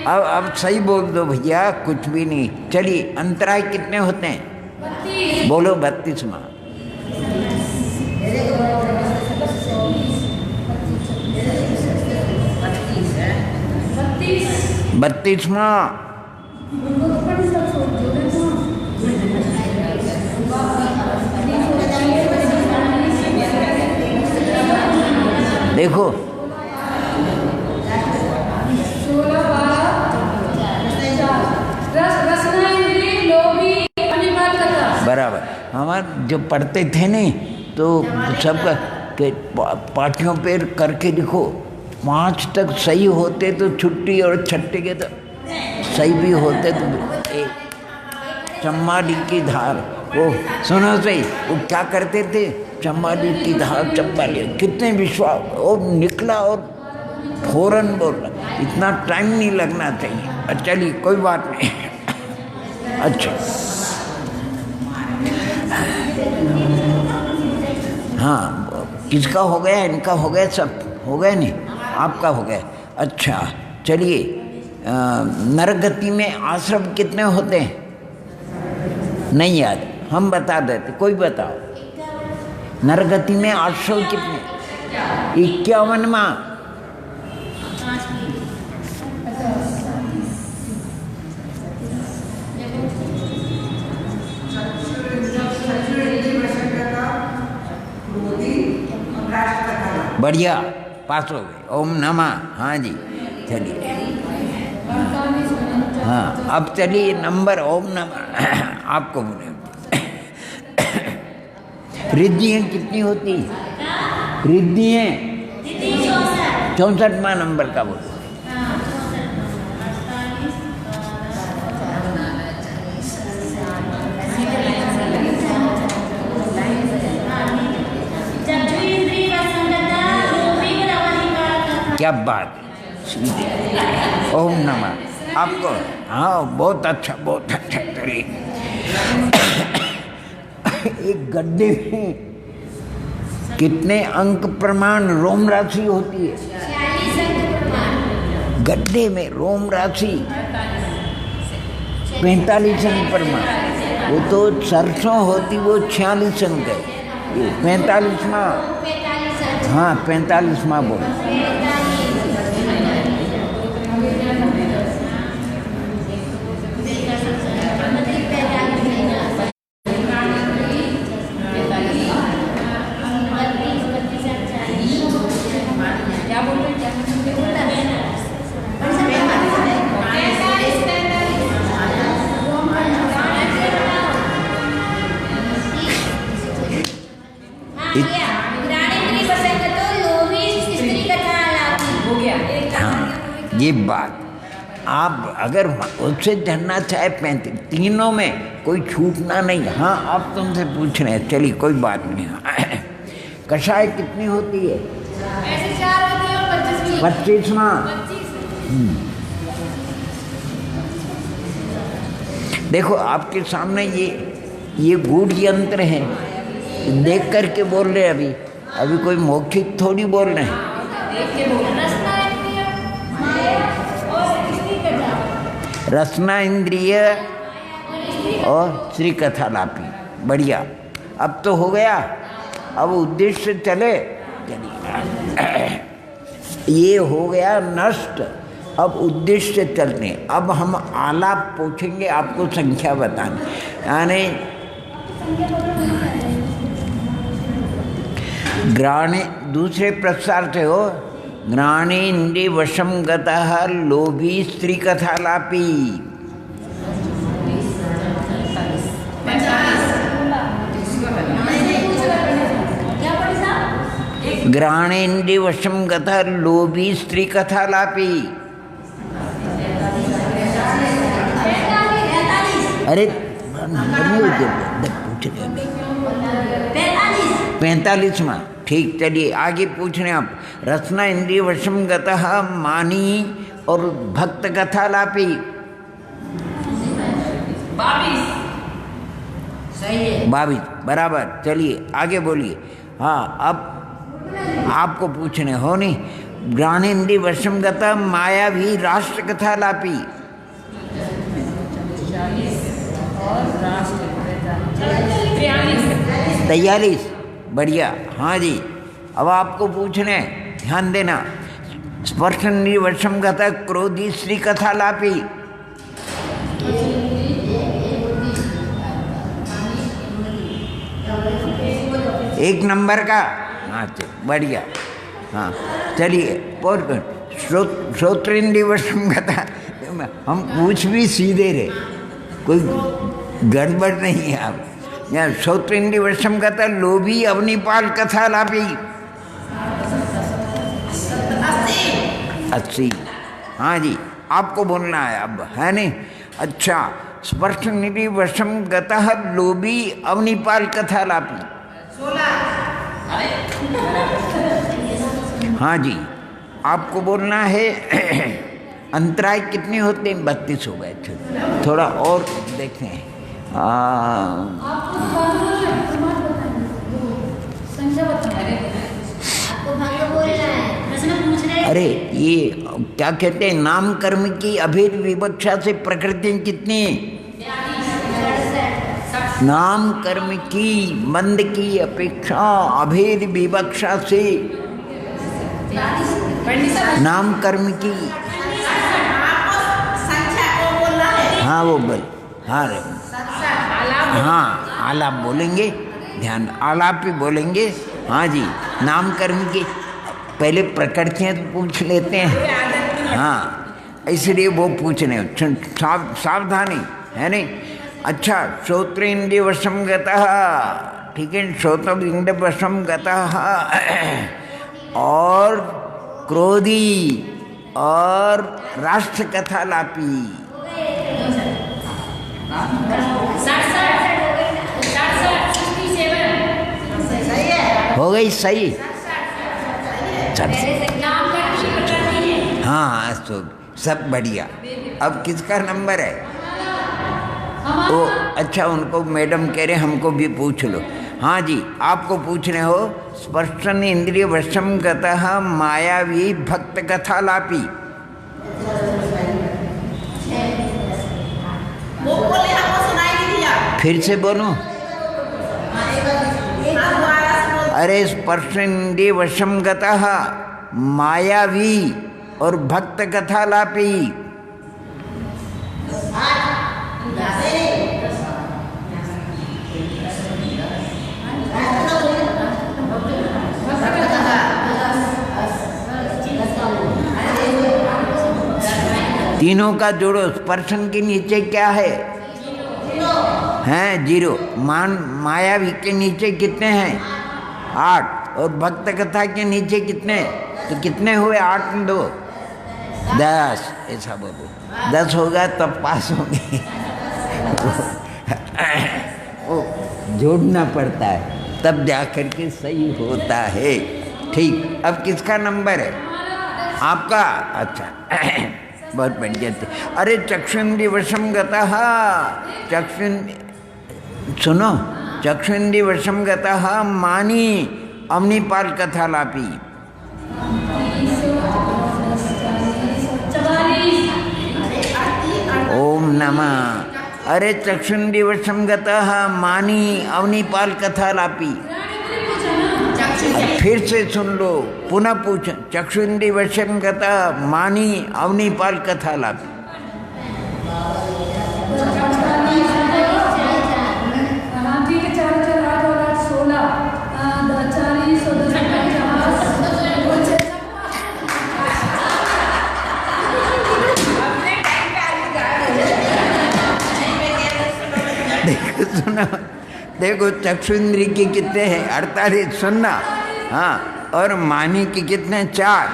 अब सही बोल दो भैया, कुछ भी नहीं। चलिए, अंतराय कितने होते हैं? बोलो 32वां। 32वां। देखो बराबर, हमारे जो पढ़ते थे नहीं तो सबका के पाठियों पे करके लिखो। 5 तक सही होते तो छुट्टी, और 6 के तो सही भी होते तो चम्माडी की धार। वो सुनो सही, वो क्या करते थे? चम्माडी की धार, चम्माडी, कितने विश्वास, वो निकला और फौरन बोला। इतना टाइम नहीं लगना चाहिए। चलिए कोई बात नहीं। अच्छा, हाँ, किसका हो गया? इनका हो गया, सब हो गया नहीं, आपका हो गया। अच्छा चलिए, नरगति में आश्रम कितने होते हैं? नहीं याद, हम बता देते, कोई बताओ। नरगति में आश्रम कितने? 51वां। बढ़िया, पास हो गए। ओम नमः। हाँ जी, चलिए। हाँ, अब चलिए नंबर ओम नमः आपको बोले। रिद्धियाँ कितनी होती? रिद्धियाँ 64वां नंबर का बोलो। क्या बात है, ओम नमः आपको। हाँ, बहुत अच्छा, बहुत अच्छा। चलिए, एक गड्ढे में कितने अंक प्रमाण रोम राशि होती है? गड्ढे में रोम राशि 45 अंक प्रमाण। वो तो सरसों होती, वो 46 अंक है। 45वां। हाँ, 45वां बोलो। ये बात आप अगर उससे जानना चाहे 35 तीनों में कोई छूटना नहीं। हाँ, आप तुमसे पूछ रहे हैं, चलिए कोई बात नहीं। कषाय कितनी होती है? ऐसे 4 होती है और 25वां। देखो आपके सामने ये गूढ़ यंत्र है, देख करके बोल रहे हैं। अभी कोई मौखिक थोड़ी बोल रहे हैं। रसना इंद्रिय और श्री कथा लापी। बढ़िया, अब तो हो गया। अब उद्देश्य चले। ये हो गया नष्ट। अब उद्देश्य चलते। अब हम आलाप पूछेंगे, आपको संख्या बतानी। यानी ग्राणे दूसरे प्रसार से हो ज्ञानेन्द्रिय वशम गतः लोभी स्त्री कथालापी। ज्ञानेन्द्रिय वशम गतः लोभी स्त्री कथालापी। अरे पूछ रहे 45वां। ठीक, चलिए आगे पूछ रहे हैं आप। रसना इंद्रिय वशम गतः मानी और भक्त कथालापी। 22 बराबर। चलिए आगे बोलिए। हाँ, अब आपको पूछने हो नहीं। ज्ञानेन्द्रिय वशम गतः माया भी राष्ट्र कथालापी। 43 बढ़िया। हाँ जी, अब आपको पूछने, ध्यान देना। स्पर्शेन्द्रिय वशम गतः क्रोधी स्त्री कथालापी। 1 नंबर का। हाँ बढ़िया। हाँ चलिए श्रोत्रेन्द्रिय वशम गतः। हम पूछ भी सीधे रहे, कोई गड़बड़ नहीं है। आप यहाँ श्रोत्रेन्द्रिय वशम गतः लोभी अवनिपाल कथालापी। 80। हाँ जी, आपको बोलना है अब, है नहीं? अच्छा, स्पर्शेन्द्रिय वशम गतः लोभी अवनिपाल कथालापी। 16। हाँ जी, आपको बोलना है। अंतराय कितने होते हैं? 32 हो गए। थोड़ा और देखते हैं। अरे ये क्या कहते हैं, नाम कर्म की अभेद विवक्षा से प्रकृति कितनी? नाम कर्म की मंद की अपेक्षा अभेद विवक्षा से नाम कर्म की। हाँ वो बोल। हाँ रे, हाँ आलाप बोलेंगे, ध्यान आलाप ही बोलेंगे। हाँ जी, नाम कर्म की पहले प्रकृतियाँ तो पूछ लेते हैं। हाँ इसलिए वो पूछने, सावधानी है नहीं। अच्छा, श्रोत्रेन्द्रिय वशम गतः, ठीक है, श्रोत्रेन्द्रिय वशम गतः और क्रोधी और राष्ट्र कथालापी। हो गई सही। हाँ तो सब बढ़िया। अब किसका नंबर है? ओ अच्छा, उनको मैडम कह रहे हमको भी पूछ लो। हाँ जी, आपको पूछने हो। स्पर्शन इंद्रिय वशम गतः मायावी भक्त कथालापी। फिर से बोलो। अरे स्पर्शेन्द्रिय वशम गतः मायावी और भक्त कथालापी। तीनों का जोड़ो। स्पर्शन के नीचे क्या है? हैं 0। मायावी के नीचे कितने हैं? 8। और भक्त कथा के नीचे कितने? तो कितने हुए? 8 में 2 10। ऐसा बोलो, 10 होगा तब पास होंगे। वो जोड़ना पड़ता है तब जाकर के सही होता है। ठीक, अब किसका नंबर है? आपका। अच्छा बहुत बढ़िया थे। अरे चक्षुन्द्रिय वशम गतः, सुनो, चक्षुन्द्रिय वशम गतः मानी अवनिपाल कथालापी। 44। ओम नमः। अरे चक्षुन्द्रिय वशम गतः मानी अवनिपाल कथालापी। फिर से सुन लो, पुनः पूछ। चक्षुन्द्रिय वशम गतः मानी अवनिपाल कथालापी। देखो चक्षुन्द्री की कितने हैं? 48 सुनना। हाँ, और मानी की कितने? 4,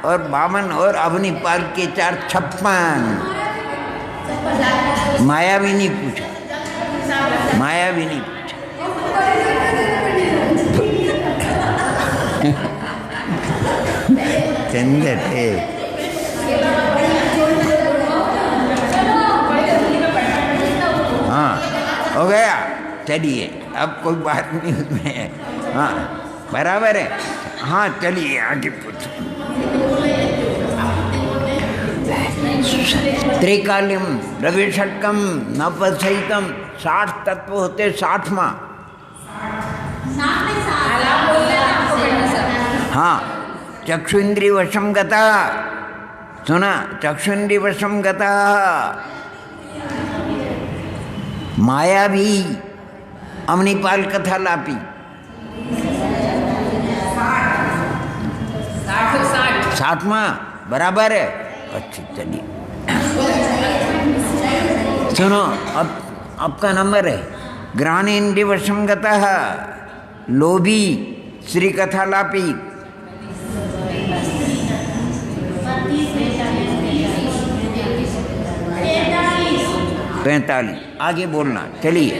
और 52, और अवनीपाल के 4, 56। माया भी नहीं पूछा, माया भी नहीं पूछा। चंदर थे। हाँ, हो गया। चलिए, अब कोई बात नहीं उसमें। हाँ, बराबर है। हाँ, चलिए आगे पूछो। त्रिकालिम रविषटकम नवसहितम 60 तत्व होते। 60वां। हाँ, चक्षुन्द्री वशम गता। सुना? चक्षुन्द्री वशम गता माया भी अवनीपाल कथा लापी। 60वां बराबर है। अच्छा, चलिए सुनो, अब आपका नंबर है। ग्राणेन्द्रिय वशम गतः लोभी श्री कथा लापी। 45। आगे बोलना। चलिए।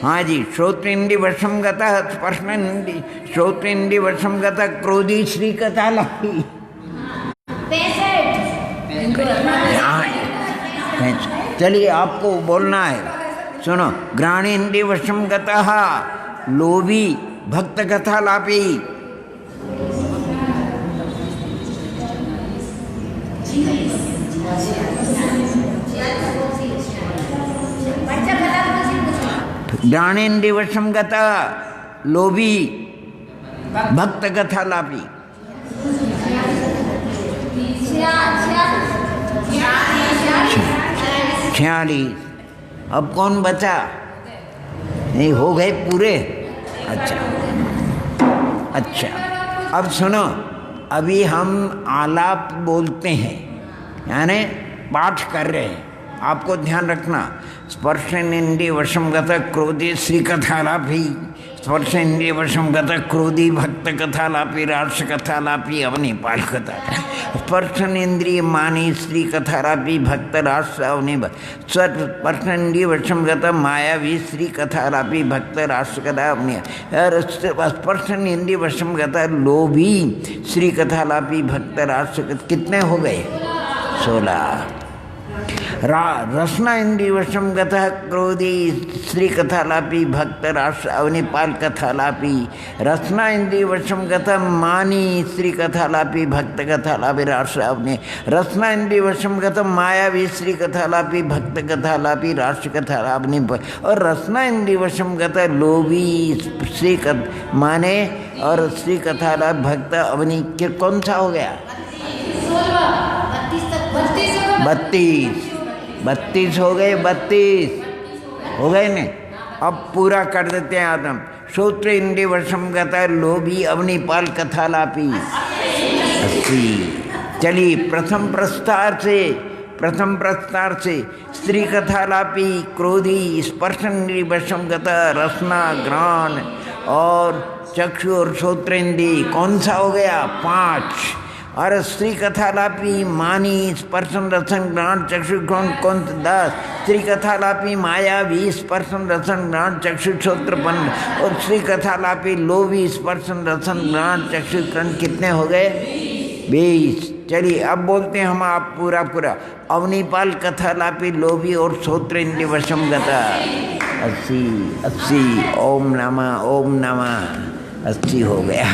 हाँ जी। श्रोत्रेन्द्रिय वशम गतः स्पर्शेन्द्रिय, श्रोत्रेन्द्रिय वशम गतः क्रोधी श्री कथा लापी। चलिए, आपको बोलना है। सुनो, घ्राणेन्द्रिय वशम गतः लोभी भक्त कथा लापी। घ्राणेन्द्रिय वशम गतः लोभी भक्त कथा लापी। 46। अब कौन बचा? नहीं, हो गए पूरे। अच्छा अच्छा, अब सुनो, अभी हम आलाप बोलते हैं, यानी पाठ कर रहे हैं। आपको ध्यान रखना। स्पर्शेन्द्रिय वशम गतः क्रोधी श्री कथा लापी, स्पर्शेन्द्रिय वशम गतः क्रोधी भक्त कथा लापी, राष्ट्र कथा लापी, अवनीपाल कथा। स्पर्शेन्द्रिय मानी श्री कथा लापी, भक्त राष्ट्र अवनी। स्पर्शेन्द्रिय वशम गतः मायावी श्री कथा लापी, भक्त राष्ट्र कथा अवनी। स्पर्शेन्द्रिय वशम गतः लोभी श्री कथा लापी, भक्त राष्ट्र। कितने हो गए? 16। रसना इंद्रिय वशम गतः क्रोधी श्री कथा लापी, भक्त राष्ट्र अवनीपाल कथा लापी। रसना इंद्रिय वशम गतः मानी श्री कथा लापी, भक्त कथा लापी, राष्ट्र अवनी। रसना इंद्रिय वशम गतः मायावी श्री कथा लापी, भक्त कथा लापी, राष्ट्र कथा लापी। और रसना इंद्रिय वशम गतः लोभी श्री माने और श्री कथा लाभ भक्त अवनी। कौन सा हो गया? 32 हो गए। 32 हो गए ने। अब पूरा कर देते हैं आदम। श्रोत्र इंद्रिय वशम गतः लोभी अवनीपाल कथा लापी। 80। चलिए, प्रथम प्रस्तार से स्त्री कथा लापी, क्रोधी स्पर्शेन्द्रिय वशम गतः रसना घ्राण और चक्षु और श्रोत्रेन्द्रिय। कौन सा हो गया? 5। और स्त्री कथा लापी मानी स्पर्शन रसन घ्राण चक्षु घ्राण। कौन? 10। स्त्री कथा लापी माया 20 स्पर्शन रसन घ्राण चक्षु श्रोत्र 15। और स्त्री कथा लापी लोभी स्पर्शन रसन घ्राण चक्षु घ्राण। कितने हो गए? 20। चलिए, अब बोलते हैं हम आप पूरा। अवनीपाल कथा लापी लोभी और श्रोत्रेन्द्रिय वशम गता। 80। ओम नमः 80 हो गया।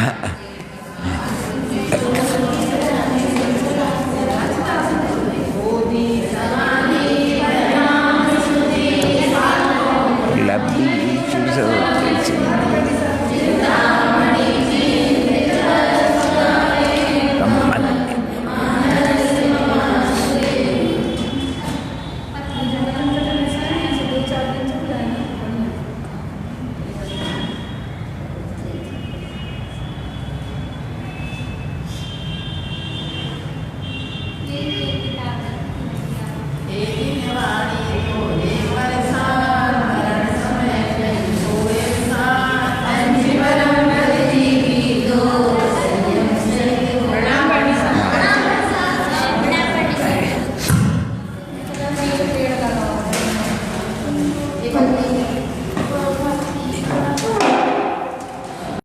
फल नहीं